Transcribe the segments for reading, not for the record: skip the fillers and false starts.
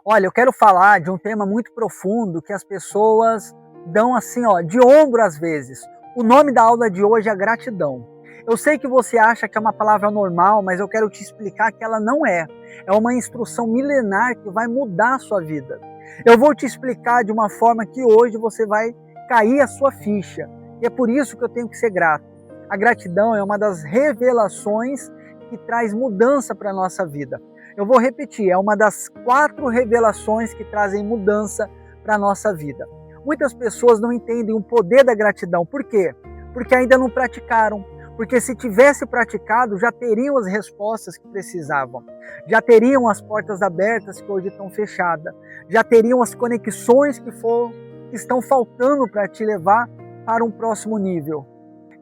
Olha, eu quero falar de um tema muito profundo que as pessoas dão assim, de ombro às vezes. O nome da aula de hoje é gratidão. Eu sei que você acha que é uma palavra normal, mas eu quero te explicar que ela não é. É uma instrução milenar que vai mudar a sua vida. Eu vou te explicar de uma forma que hoje você vai cair a sua ficha. E é por isso que eu tenho que ser grato. A gratidão é uma das revelações que traz mudança para a nossa vida. Eu vou repetir, é uma das 4 revelações que trazem mudança para a nossa vida. Muitas pessoas não entendem o poder da gratidão. Por quê? Porque ainda não praticaram. Porque se tivesse praticado, já teriam as respostas que precisavam. Já teriam as portas abertas que hoje estão fechadas. Já teriam as conexões que estão faltando para te levar para um próximo nível.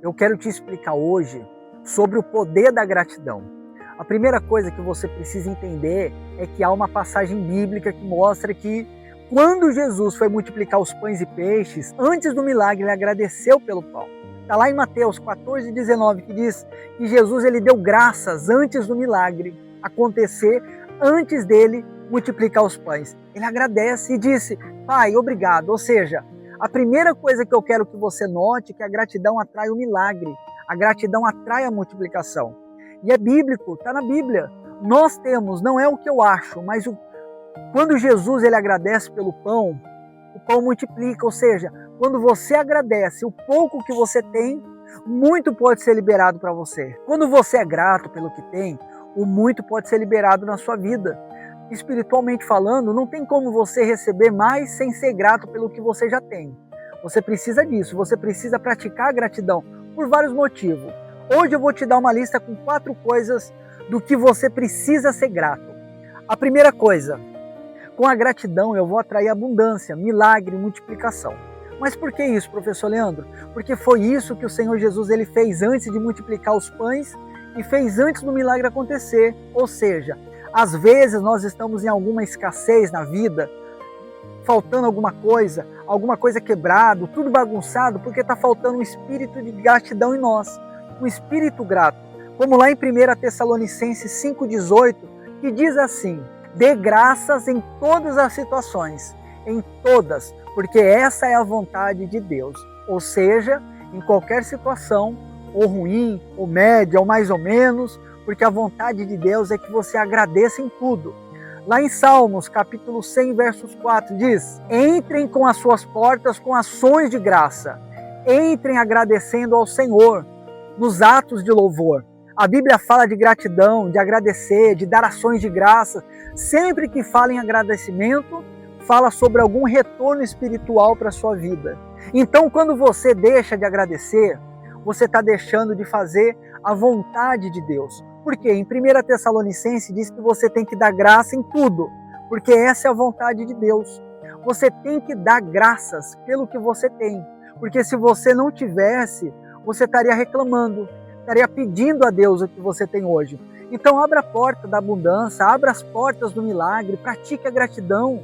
Eu quero te explicar hoje sobre o poder da gratidão. A primeira coisa que você precisa entender é que há uma passagem bíblica que mostra que quando Jesus foi multiplicar os pães e peixes, antes do milagre ele agradeceu pelo pão. Está lá em Mateus 14:19 que diz que Jesus ele deu graças antes do milagre acontecer, antes dele multiplicar os pães. Ele agradece e disse, Pai, obrigado. Ou seja, a primeira coisa que eu quero que você note é que a gratidão atrai o milagre, a gratidão atrai a multiplicação. E é bíblico, está na Bíblia. Nós temos, não é o que eu acho, mas quando Jesus ele agradece pelo pão, o pão multiplica. Ou seja, quando você agradece o pouco que você tem, muito pode ser liberado para você. Quando você é grato pelo que tem, o muito pode ser liberado na sua vida. Espiritualmente falando, não tem como você receber mais sem ser grato pelo que você já tem. Você precisa disso, você precisa praticar a gratidão por vários motivos. Hoje eu vou te dar uma lista com 4 coisas do que você precisa ser grato. A primeira coisa, com a gratidão eu vou atrair abundância, milagre, multiplicação. Mas por que isso, professor Leandro? Porque foi isso que o Senhor Jesus ele fez antes de multiplicar os pães e fez antes do milagre acontecer. Ou seja, às vezes nós estamos em alguma escassez na vida, faltando alguma coisa quebrado, tudo bagunçado, porque está faltando um espírito de gratidão em nós. Um espírito grato, como lá em 1 Tessalonicenses 5,18, que diz assim, dê graças em todas as situações, em todas, porque essa é a vontade de Deus. Ou seja, em qualquer situação, ou ruim, ou média, ou mais ou menos, porque a vontade de Deus é que você agradeça em tudo. Lá em Salmos, capítulo 100, versos 4, diz, entrem com as suas portas com ações de graça, entrem agradecendo ao Senhor, nos atos de louvor. A Bíblia fala de gratidão, de agradecer, de dar ações de graça. Sempre que fala em agradecimento, fala sobre algum retorno espiritual para a sua vida. Então, quando você deixa de agradecer, você está deixando de fazer a vontade de Deus. Por quê? Em 1 Tessalonicenses diz que você tem que dar graça em tudo, porque essa é a vontade de Deus. Você tem que dar graças pelo que você tem, porque se você não tivesse, você estaria reclamando, estaria pedindo a Deus o que você tem hoje. Então abra a porta da abundância, abra as portas do milagre, pratique a gratidão.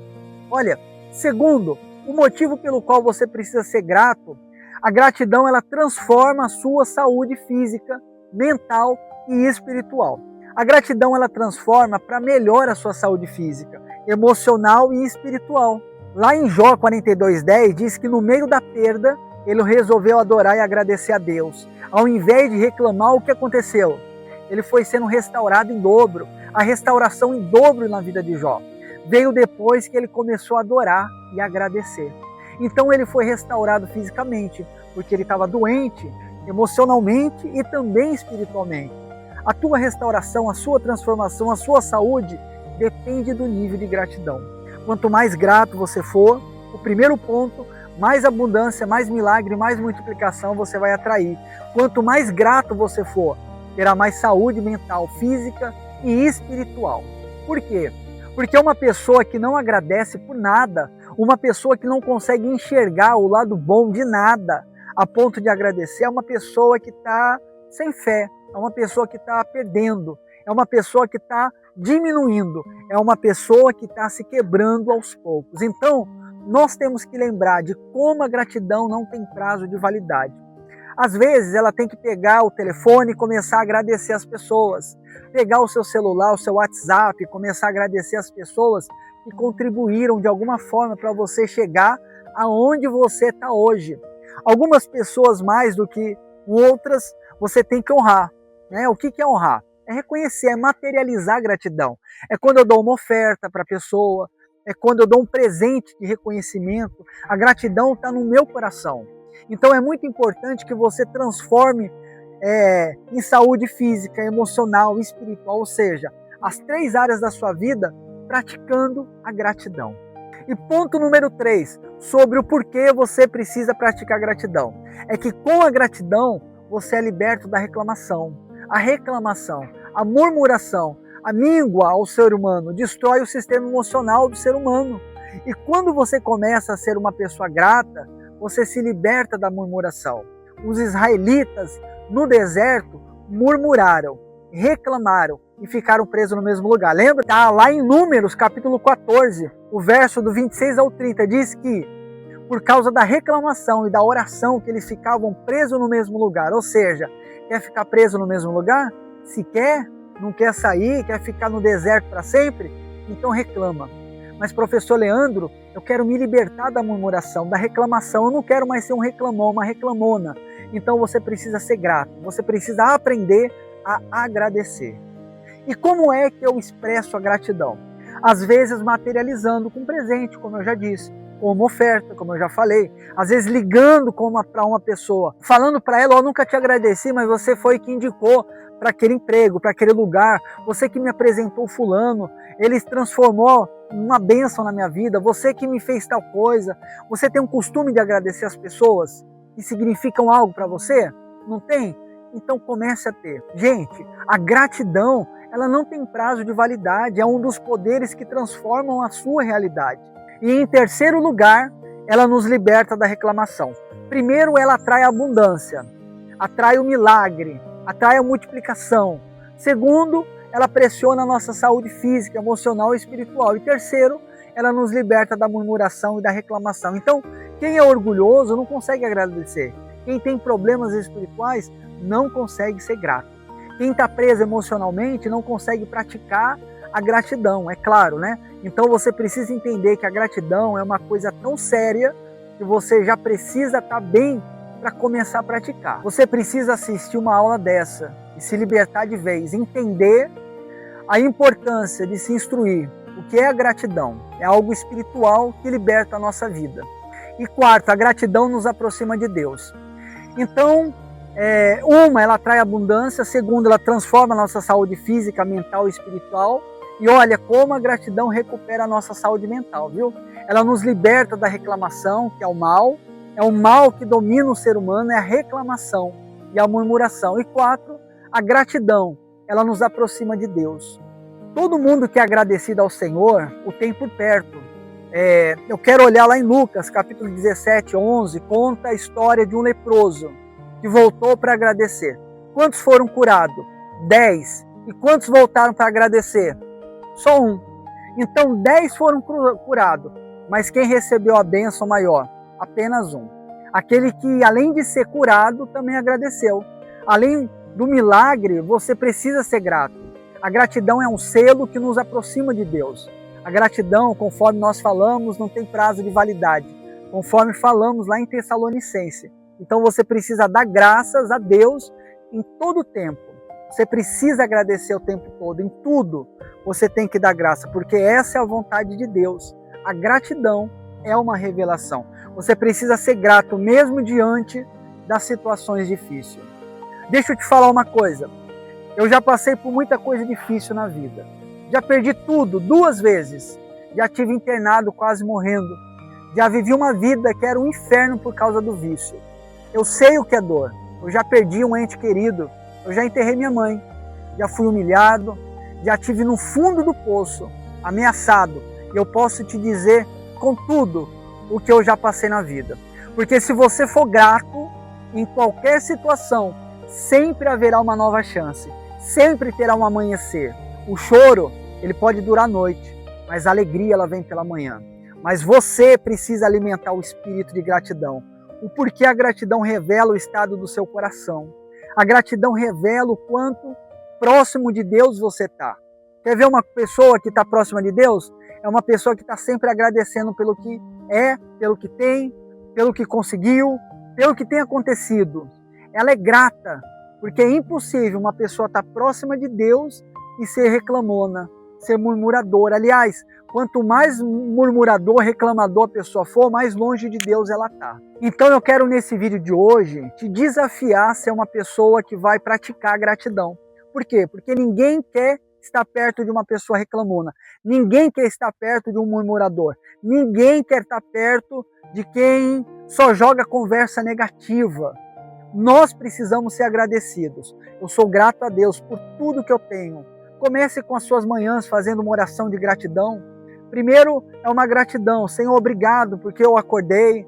Olha, segundo, o motivo pelo qual você precisa ser grato, a gratidão ela transforma a sua saúde física, mental e espiritual. A gratidão ela transforma para melhor a sua saúde física, emocional e espiritual. Lá em Jó 42:10 diz que no meio da perda, ele resolveu adorar e agradecer a Deus. Ao invés de reclamar, o que aconteceu? Ele foi sendo restaurado em dobro. A restauração em dobro na vida de Jó veio depois que ele começou a adorar e agradecer. Então ele foi restaurado fisicamente, porque ele estava doente emocionalmente e também espiritualmente. A tua restauração, a sua transformação, a sua saúde depende do nível de gratidão. Quanto mais grato você for, o primeiro ponto, mais abundância, mais milagre, mais multiplicação você vai atrair. Quanto mais grato você for, terá mais saúde mental, física e espiritual. Por quê? Porque uma pessoa que não agradece por nada, uma pessoa que não consegue enxergar o lado bom de nada, a ponto de agradecer, é uma pessoa que está sem fé, é uma pessoa que está perdendo, é uma pessoa que está diminuindo, é uma pessoa que está se quebrando aos poucos. Então, nós temos que lembrar de como a gratidão não tem prazo de validade. Às vezes ela tem que pegar o telefone e começar a agradecer as pessoas. Pegar o seu celular, o seu WhatsApp e começar a agradecer as pessoas que contribuíram de alguma forma para você chegar aonde você está hoje. Algumas pessoas mais do que outras você tem que honrar, né? O que é honrar? É reconhecer, é materializar a gratidão. É quando eu dou uma oferta para a pessoa, é quando eu dou um presente de reconhecimento. A gratidão está no meu coração. Então é muito importante que você transforme em saúde física, emocional, espiritual, ou seja, as 3 áreas da sua vida, praticando a gratidão. E ponto número 3, sobre o porquê você precisa praticar gratidão. É que com a gratidão, você é liberto da reclamação. A reclamação, a murmuração, a míngua ao ser humano, destrói o sistema emocional do ser humano. E quando você começa a ser uma pessoa grata, você se liberta da murmuração. Os israelitas, no deserto, murmuraram, reclamaram e ficaram presos no mesmo lugar. Lembra? Tá lá em Números, capítulo 14, o verso do 26 ao 30, diz que por causa da reclamação e da oração que eles ficavam presos no mesmo lugar. Ou seja, quer ficar preso no mesmo lugar? Se quer, não quer sair, quer ficar no deserto para sempre? Então reclama. Mas professor Leandro, eu quero me libertar da murmuração, da reclamação. Eu não quero mais ser um reclamão, uma reclamona. Então você precisa ser grato. Você precisa aprender a agradecer. E como é que eu expresso a gratidão? Às vezes materializando com presente, como eu já disse, com uma oferta, como eu já falei. Às vezes ligando para uma pessoa, falando para ela, eu nunca te agradeci, mas você foi que indicou para aquele emprego, para aquele lugar. Você que me apresentou fulano, ele se transformou uma bênção na minha vida. Você que me fez tal coisa. Você tem um costume de agradecer as pessoas que significam algo para você? Não tem? Então comece a ter. Gente, a gratidão, ela não tem prazo de validade, é um dos poderes que transformam a sua realidade. E em terceiro lugar, ela nos liberta da reclamação. Primeiro, ela atrai a abundância, atrai o milagre, atrai a multiplicação. Segundo, ela pressiona a nossa saúde física, emocional e espiritual. E terceiro, ela nos liberta da murmuração e da reclamação. Então, quem é orgulhoso não consegue agradecer. Quem tem problemas espirituais não consegue ser grato. Quem está preso emocionalmente não consegue praticar a gratidão, é claro, né? Então você precisa entender que a gratidão é uma coisa tão séria que você já precisa estar bem para começar a praticar. Você precisa assistir uma aula dessa e se libertar de vez, entender a importância de se instruir. O que é a gratidão? É algo espiritual que liberta a nossa vida. E quarto, a gratidão nos aproxima de Deus. Então, ela atrai abundância. Segunda, ela transforma a nossa saúde física, mental e espiritual. E olha como a gratidão recupera a nossa saúde mental, viu? Ela nos liberta da reclamação, que é o mal. É o mal que domina o ser humano, é a reclamação e a murmuração. E 4, a gratidão, ela nos aproxima de Deus. Todo mundo que é agradecido ao Senhor o tem por perto. Eu quero olhar lá em Lucas, capítulo 17, 11, conta a história de um leproso que voltou para agradecer. Quantos foram curados? 10. E quantos voltaram para agradecer? Só 1. Então 10 foram curados, mas quem recebeu a bênção maior? Apenas 1. Aquele que, além de ser curado, também agradeceu. Além do milagre, você precisa ser grato. A gratidão é um selo que nos aproxima de Deus. A gratidão, conforme nós falamos, não tem prazo de validade, conforme falamos lá em Tessalonicense. Então você precisa dar graças a Deus em todo o tempo. Você precisa agradecer o tempo todo, em tudo você tem que dar graça, porque essa é a vontade de Deus. A gratidão é uma revelação. Você precisa ser grato mesmo diante das situações difíceis. Deixa eu te falar uma coisa. Eu já passei por muita coisa difícil na vida. Já perdi tudo 2 vezes. Já tive internado quase morrendo. Já vivi uma vida que era um inferno por causa do vício. Eu sei o que é dor. Eu já perdi um ente querido. Eu já enterrei minha mãe. Já fui humilhado. Já estive no fundo do poço, ameaçado. E eu posso te dizer com tudo o que eu já passei na vida. Porque se você for grato, em qualquer situação, sempre haverá uma nova chance. Sempre terá um amanhecer. O choro, ele pode durar a noite, mas a alegria ela vem pela manhã. Mas você precisa alimentar o espírito de gratidão. O porquê a gratidão revela o estado do seu coração. A gratidão revela o quanto próximo de Deus você está. Quer ver uma pessoa que está próxima de Deus? É é uma pessoa que está sempre agradecendo pelo que é, pelo que tem, pelo que conseguiu, pelo que tem acontecido. Ela é grata, porque é impossível uma pessoa estar próxima de Deus e ser reclamona, ser murmuradora. Aliás, quanto mais murmurador, reclamador a pessoa for, mais longe de Deus ela está. Então eu quero nesse vídeo de hoje te desafiar a ser uma pessoa que vai praticar a gratidão. Por quê? Porque ninguém quer estar perto de uma pessoa reclamona. Ninguém quer estar perto de um murmurador. Ninguém quer estar perto de quem só joga conversa negativa. Nós precisamos ser agradecidos. Eu sou grato a Deus por tudo que eu tenho. Comece com as suas manhãs fazendo uma oração de gratidão. Primeiro é uma gratidão. Senhor, obrigado porque eu acordei,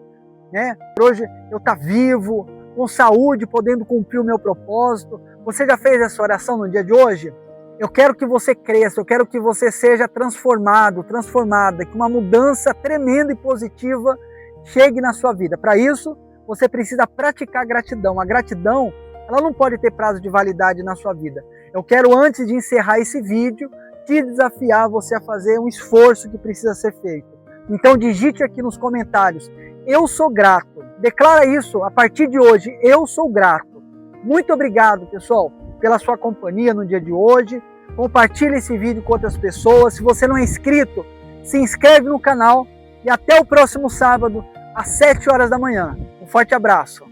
né? Hoje eu estou vivo, com saúde, podendo cumprir o meu propósito. Você já fez essa oração no dia de hoje? Eu quero que você cresça, eu quero que você seja transformado, transformada, que uma mudança tremenda e positiva chegue na sua vida. Para isso, você precisa praticar gratidão. A gratidão, ela não pode ter prazo de validade na sua vida. Eu quero, antes de encerrar esse vídeo, te desafiar você a fazer um esforço que precisa ser feito. Então digite aqui nos comentários, eu sou grato. Declara isso a partir de hoje, eu sou grato. Muito obrigado, pessoal, pela sua companhia no dia de hoje. Compartilhe esse vídeo com outras pessoas. Se você não é inscrito, se inscreve no canal. E até o próximo sábado, às 7 horas da manhã. Um forte abraço.